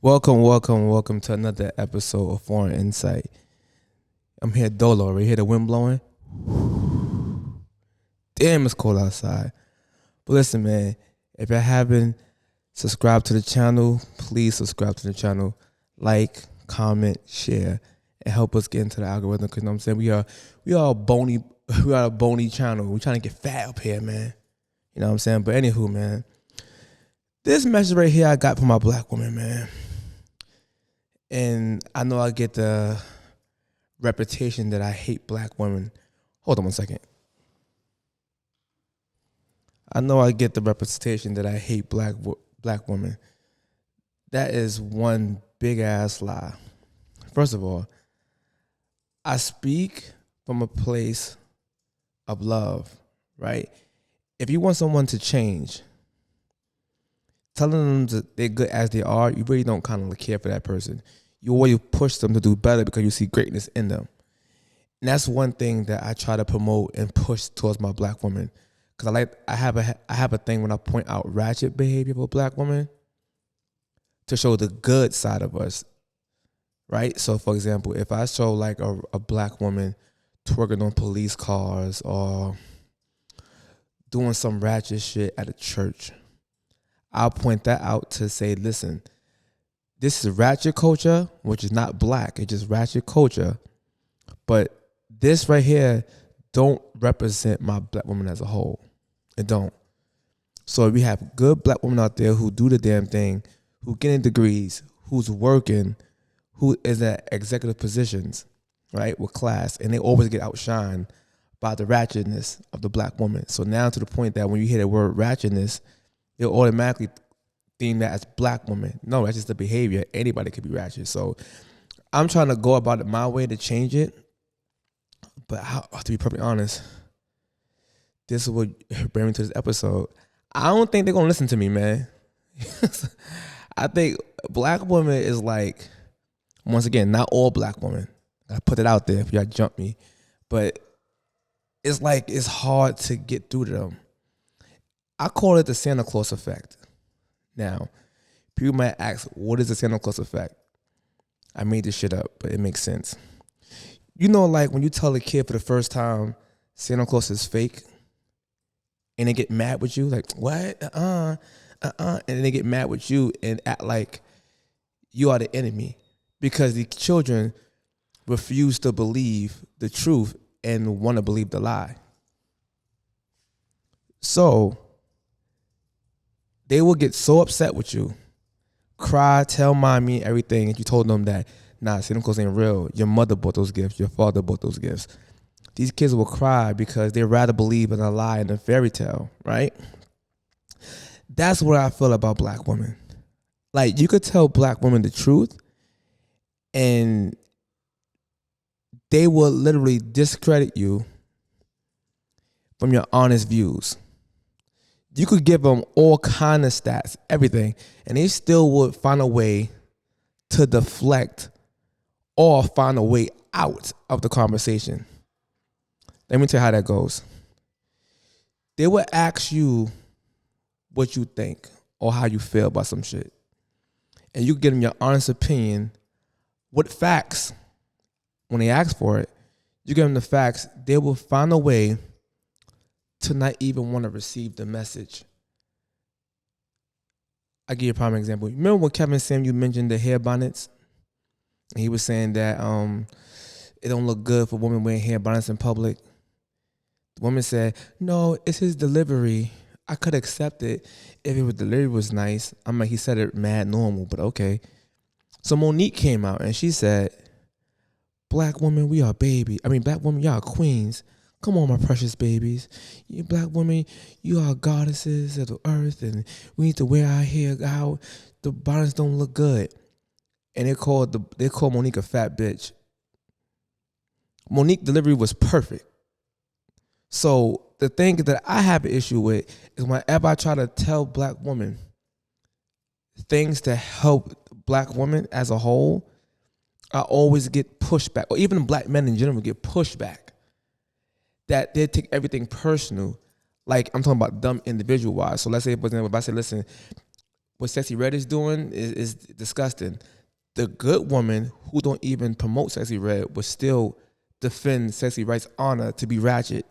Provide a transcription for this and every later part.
Welcome to another episode of Foreign Insight. I'm here dolo, right here, the wind blowing. Damn, it's cold outside. But listen, man, if you haven't subscribed to the channel, please subscribe to the channel. Like, comment, share, and help us get into the algorithm. Cause you know what I'm saying? We are a bony channel. We're trying to get fat up here, man. You know what I'm saying? But anywho, man, this message right here I got from my black woman, man. And I know I get the reputation that I hate black women. Hold on one second. I know I get the reputation that I hate black women. That is one big ass lie. First of all, I speak from a place of love, right? If you want someone to change, telling them that they're good as they are, you really don't kind of care for that person. You always push them to do better because you see greatness in them. And that's one thing that I try to promote and push towards my black women. Because I have a thing when I point out ratchet behavior of a black woman to show the good side of us, right? So, for example, if I show like a black woman twerking on police cars or doing some ratchet shit at a church, I'll point that out to say, listen, this is ratchet culture, which is not black. It's just ratchet culture. But this right here don't represent my black woman as a whole. It don't. So we have good black women out there who do the damn thing, who getting degrees, who's working, who is at executive positions, right, with class, and they always get outshined by the ratchetness of the black woman. So now to the point that when you hear the word ratchetness, you'll automatically deem that as black woman. No, that's just the behavior. Anybody could be ratchet. So I'm trying to go about it my way to change it. But to be perfectly honest, this is what brought me to this episode. I don't think they're going to listen to me, man. I think black women is like, once again, not all black women. I put it out there if y'all jump me. But it's like it's hard to get through to them. I call it the Santa Claus effect. Now, people might ask, what is the Santa Claus effect? I made this shit up, but it makes sense. You know, like when you tell a kid for the first time Santa Claus is fake, and they get mad with you, like, what? And then they get mad with you and act like you are the enemy because the children refuse to believe the truth and want to believe the lie. So they will get so upset with you, cry, tell mommy everything, and you told them that, nah, Santa Claus ain't real. Your mother bought those gifts. Your father bought those gifts. These kids will cry because they rather believe in a lie and a fairy tale, right? That's what I feel about black women. Like, you could tell black women the truth, and they will literally discredit you from your honest views. You could give them all kind of stats, everything, and they still would find a way to deflect or find a way out of the conversation. Let me tell you how that goes. They would ask you what you think or how you feel about some shit. And you give them your honest opinion with facts. When they ask for it, you give them the facts. They will find a way to not even want to receive the message. I'll give you a prime example. Remember when Kevin Samuel mentioned the hair bonnets? And he was saying that it don't look good for women wearing hair bonnets in public. The woman said, no, it's his delivery. I could accept it if his delivery was nice. I'm like, he said it mad normal, but okay. So Monique came out and she said, black women, we are black women, y'all are queens. Come on, my precious babies. You black women, you are goddesses of the earth, and we need to wear our hair out. The bonnets don't look good. And they called Monique a fat bitch. Monique's delivery was perfect. So the thing that I have an issue with is whenever I try to tell black women things to help black women as a whole, I always get pushback, or even black men in general get pushback. That they take everything personal. Like, I'm talking about dumb individual wise. So let's say, for example, if I say, listen, what Sexy Red is doing is disgusting. The good woman who don't even promote Sexy Red will still defend Sexy Red's honor to be ratchet.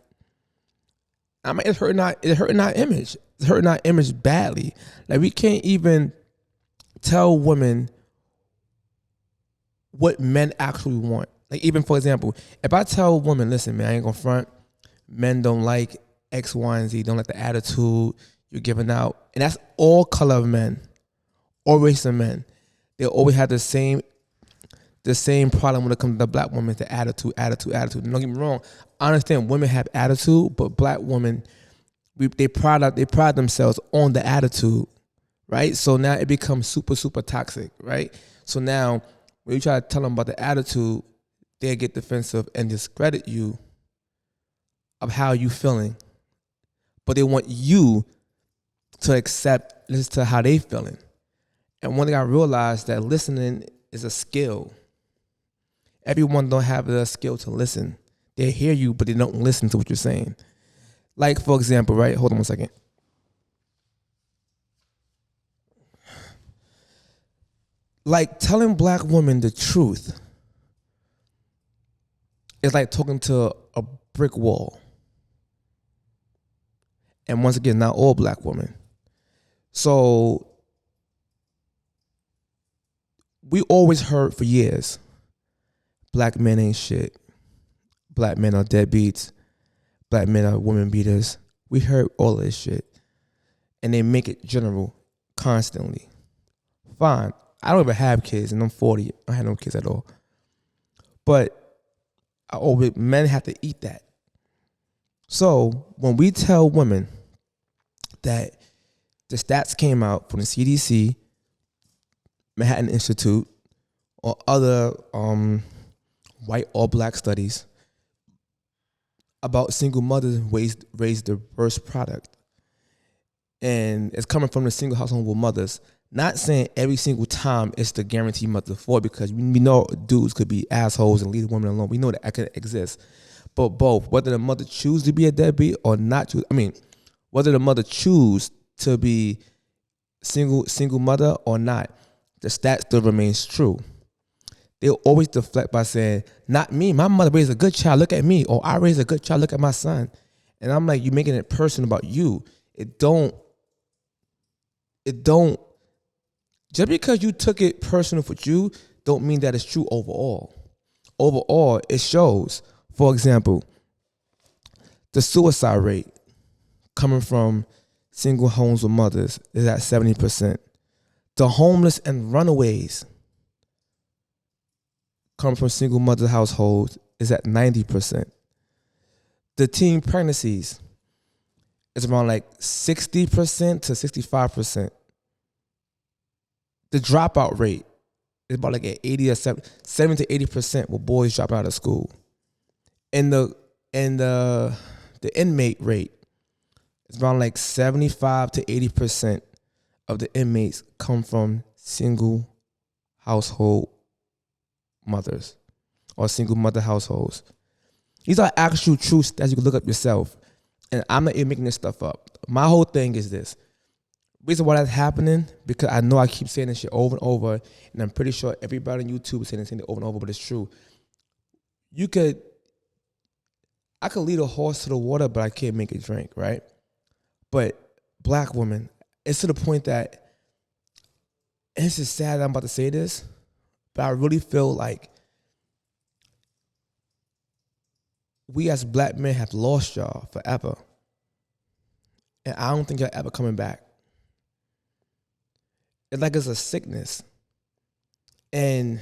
I mean, it's hurting our image. It's hurting our image badly. Like, we can't even tell women what men actually want. Like, even for example, if I tell a woman, listen, man, I ain't gonna front, men don't like X, Y, and Z, don't like the attitude you're giving out. And that's all color of men, all race of men. They always have the same problem when it comes to the black woman, the attitude. And don't get me wrong, I understand women have attitude, but black women, they pride themselves on the attitude, right? So now it becomes super, super toxic, right? So now when you try to tell them about the attitude, they get defensive and discredit you of how you feeling. But they want you to listen to how they feeling. And one thing I realized that listening is a skill. Everyone don't have the skill to listen. They hear you, but they don't listen to what you're saying. Like, for example, right? Hold on 1 second. Like, telling black women the truth is like talking to a brick wall. And once again, not all black women. So we always heard for years, black men ain't shit. Black men are deadbeats. Black men are women beaters. We heard all of this shit. And they make it general constantly. Fine. I don't even have kids, and I'm 40. I had no kids at all. But men have to eat that. So when we tell women that the stats came out from the CDC, Manhattan Institute, or other white or black studies about single mothers raise the worst product. And it's coming from the single household mothers. Not saying every single time it's the guaranteed mother for it, because we know dudes could be assholes and leave the woman alone. We know that could exist. But both, whether the mother choose to be a deadbeat or not choose, whether the mother choose to be single mother or not, the stat still remains true. They'll always deflect by saying, not me, my mother raised a good child, look at me, or I raised a good child, look at my son. And I'm like, you're making it personal about you. It don't, just because you took it personal for you, don't mean that it's true overall. Overall, it shows, for example, the suicide rate coming from single homes with mothers is at 70%. The homeless and runaways coming from single mother households is at 90%. The teen pregnancies is around like 60% to 65%. The dropout rate is about like at 80 or 70 to 80% with boys dropping out of school. And the inmate rate is around like 75 to 80% of the inmates come from single household mothers or single mother households. These are actual truths that you can look up yourself. And I'm not even making this stuff up. My whole thing is this. Reason why that's happening, because I know I keep saying this shit over and over, and I'm pretty sure everybody on YouTube is saying it over and over, but it's true. I could lead a horse to the water, but I can't make it drink, right? But black women, it's to the point that, and it's just sad that I'm about to say this, but I really feel like we as black men have lost y'all forever. And I don't think y'all ever coming back. It's like it's a sickness. And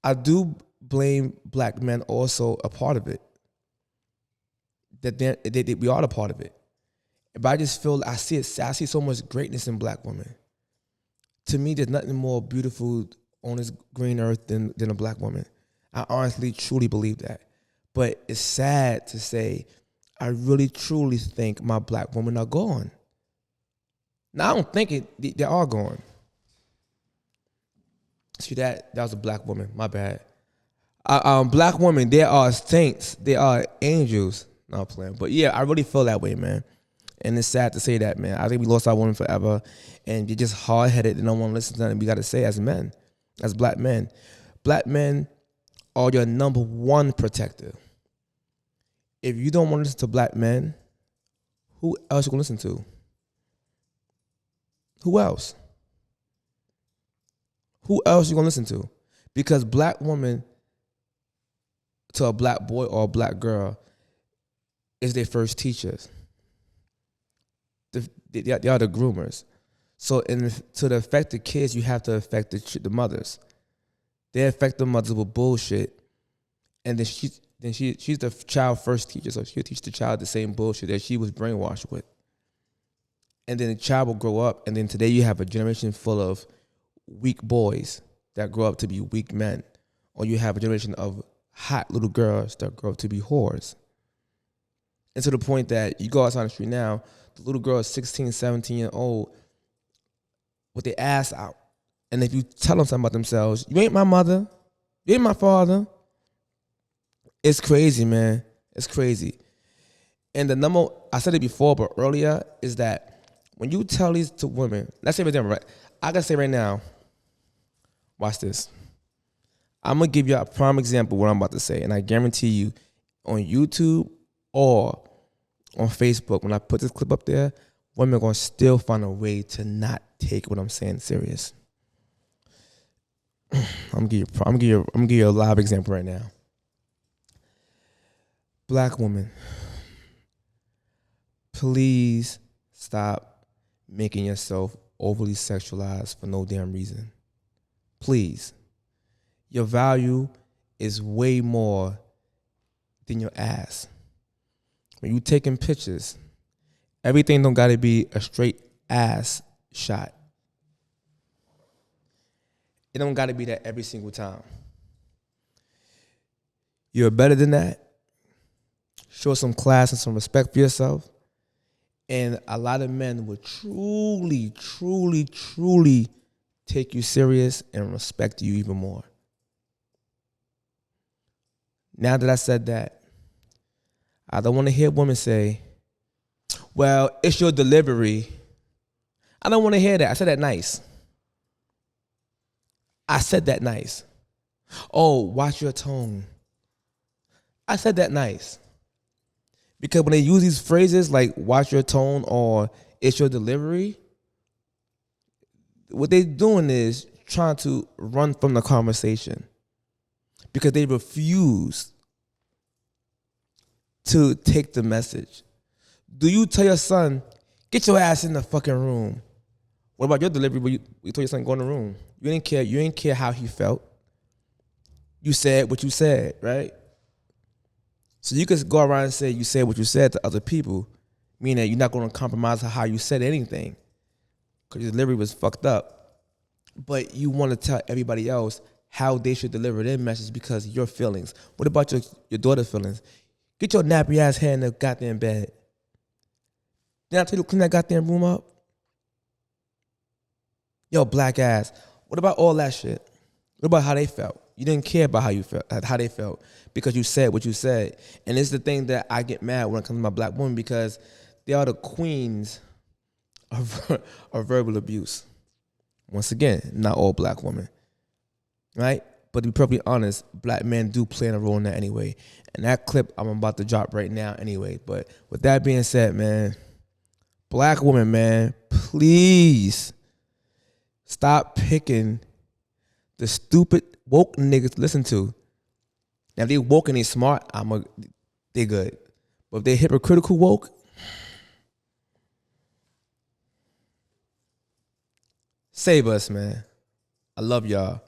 I do blame black men also a part of it. That we are a part of it. But I just feel, I see so much greatness in black women. To me, there's nothing more beautiful on this green earth than a black woman. I honestly, truly believe that. But it's sad to say, I really, truly think my black women are gone. Now, I don't think they are gone. See, that was a black woman. My bad. Black women, they are saints. They are angels. Not playing. But yeah, I really feel that way, man. And it's sad to say that, man. I think we lost our women forever, and you're just hard-headed and don't want to listen to nothing we got to say as men, as black men. Black men are your number one protector. If you don't want to listen to black men, who else you going to listen to? Who else? Who else you going to listen to? Because black woman to a black boy or a black girl is their first teachers. They are the groomers. So to affect the kids, you have to affect the mothers. They affect the mothers with bullshit, and then she's the child first teacher, so she'll teach the child the same bullshit that she was brainwashed with. And then the child will grow up, and then today you have a generation full of weak boys that grow up to be weak men, or you have a generation of hot little girls that grow up to be whores. And to the point that you go outside on the street now, the little girl is 16, 17 years old with their ass out. And if you tell them something about themselves, you ain't my mother, you ain't my father. It's crazy, man. It's crazy. And the number, I said it before, but earlier, is that when you tell these to women, let's say for them, right? I gotta say right now, watch this. I'm gonna give you a prime example of what I'm about to say, and I guarantee you, on YouTube or on Facebook, when I put this clip up there, women are gonna still find a way to not take what I'm saying serious. I'm gonna give you a live example right now. Black woman, please stop making yourself overly sexualized for no damn reason. Please. Your value is way more than your ass. When you taking pictures, everything don't gotta be a straight ass shot. It don't gotta be that every single time. You're better than that. Show some class and some respect for yourself. And a lot of men will truly, truly, truly take you serious and respect you even more. Now that I said that, I don't want to hear women say, well, it's your delivery. I don't want to hear that. I said that nice. I said that nice. Oh, watch your tone. I said that nice. Because when they use these phrases like watch your tone or it's your delivery, what they're doing is trying to run from the conversation because they refuse to take the message. Do you tell your son, get your ass in the fucking room? What about your delivery where you told your son go in the room? You didn't care. You didn't care how he felt. You said what you said, right? So you could go around and say you said what you said to other people, meaning that you're not going to compromise how you said anything because your delivery was fucked up. But you want to tell everybody else how they should deliver their message because of your feelings. What about your daughter's feelings? Get your nappy ass head in the goddamn bed. Did I tell you to clean that goddamn room up? Yo, black ass. What about all that shit? What about how they felt? You didn't care about how they felt because you said what you said. And it's the thing that I get mad when it comes to my black women because they are the queens of verbal abuse. Once again, not all black women, right? But to be perfectly honest, black men do play a role in that anyway. And that clip I'm about to drop right now anyway. But with that being said, man, black women, man, please stop picking the stupid woke niggas to listen to. Now, if they woke and they smart, they good. But if they hypocritical woke, save us, man. I love y'all.